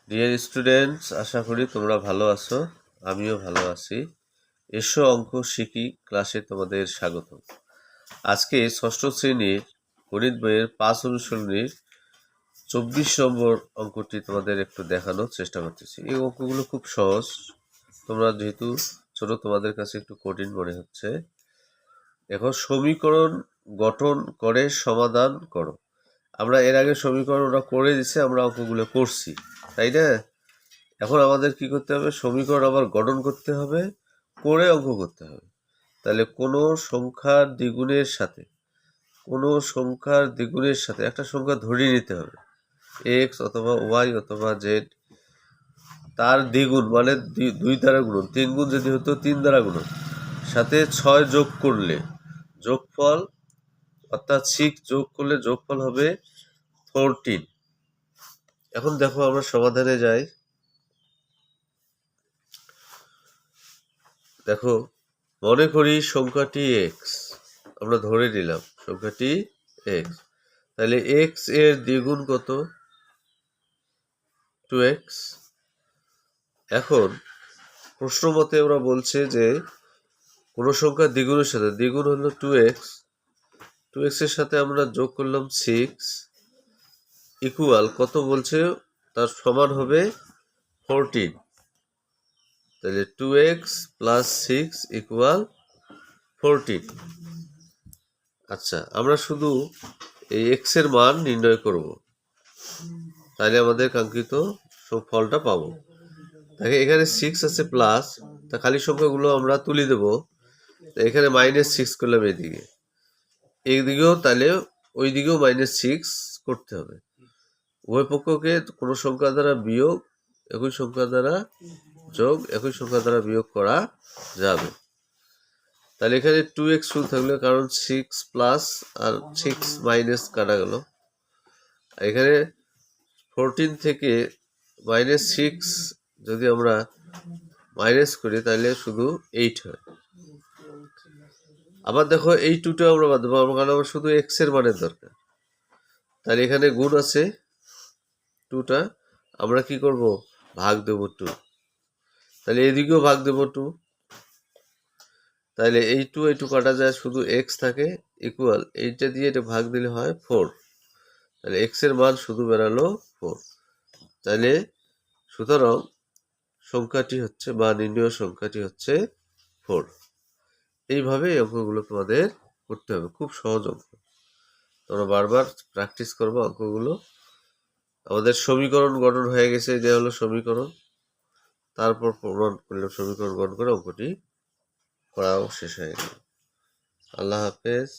Dear students, আশা করি তোমরা ভালো আছো। আমিও ভালো আছি। এসো অঙ্ক শিখি ক্লাসে তোমাদের স্বাগত। আজকে ষষ্ঠ শ্রেণীর গণিত বইয়ের 5 অনুশীলনীর 24 নম্বর অঙ্কটি তোমাদের একটু দেখানোর চেষ্টা করতেছি। এই অঙ্কগুলো খুব সহজ। তোমরা যেহেতু ছোট, তোমাদের কাছে একটু কঠিন মনে হচ্ছে। এখন সমীকরণ গঠন করে সমাধান করো। আমরা এর আগে সমীকরণ ওরা করে দিছে, আমরা অঙ্কগুলো করছি, তাই না? এখন আমাদের কি করতে হবে? সমীকরণ আবার গঠন করতে হবে, করে অঙ্ক করতে হবে। তাহলে কোনো সংখ্যার দ্বিগুণের সাথে একটা সংখ্যা ধরিয়ে নিতে হবে, এক্স অথবা ওয়াই অথবা জেড। তার দ্বিগুণ মানে 2 দ্বারা গুণন, 3 গুণ যদি হতো 3 দ্বারা গুণন, সাথে 6 যোগ করলে যোগফল, অর্থাৎ 6 যোগ করলে যোগফল হবে 14। এখন দেখো আমরা সমাধানে যাই। দেখো, মনে করি সংখ্যাটি এক্স, আমরা ধরে নিলাম সংখ্যাটি এক্স। তাহলে এক্স এর দ্বিগুণ কত? 2x। এখন প্রশ্ন মতে ওরা বলছে যে কোনো সংখ্যা দ্বিগুণের সাথে, দ্বিগুণ হলো 2x, 2x এর সাথে আমরা যোগ করলাম 6 ইকুয়াল কত বলছে? তার সমান হবে 14। তাহলে 2x প্লাস 6 ইকুয়াল 14। আচ্ছা, আমরা শুধু এই এক্স এর মান নির্ণয় করব, তাহলে আমাদের কাঙ্ক্ষিত ফলটা পাবো। দেখে এখানে 6 আছে প্লাস, তা খালি সংখ্যাগুলো আমরা তুলে দেব। এখানে -6 করলাম এদিকে, এইদিকেও, তাহলে ওই দিকেও -6 করতে হবে। উভয় পক্ষকে কোনো সংখ্যা দ্বারা বিয়োগ, একই সংখ্যা দ্বারা যোগ, একই সংখ্যা দ্বারা বিয়োগ করা যাবে। তাহলে এখানে 2x শুধু থাকলে, কারণ 6 প্লাস আর 6 মাইনাস কাটা গেল। এখানে 14 থেকে -6 যদি আমরা মাইনাস করি তাহলে শুধু 8 হয়। আবার দেখো এই 2টা আমরা বাদ দেবো, কারণ আমার শুধু এক্স এর মানের দরকার। তাহলে এখানে গুণ আছে 2টা, আমরা কি করব? ভাগ দেব 2। তাহলে এদিকেও ভাগ দেব 2। তাহলে এই 2 কাটা যায়, শুধু এক্স থাকে ইকুয়াল, এইটা দিয়ে এটা ভাগ দিলে হয় 4। তাহলে এক্স এর মান শুধু বেরালো 4। তাহলে সুতরাং সংখ্যাটি হচ্ছে, বা নির্ণয় সংখ্যাটি হচ্ছে 4। এইভাবে এই অঙ্কগুলো তোমাদের করতে হবে, খুব সহজ অঙ্ক। তোমরা বারবার প্র্যাকটিস করবো অঙ্কগুলো। আমাদের সমীকরণ গঠন হয়ে গেছে, যে হলো সমীকরণ, তারপর প্রমাণ করলে সমীকরণ গঠন করে অঙ্কটি করাও শেষ হয়ে গেল। আল্লাহ হাফেজ।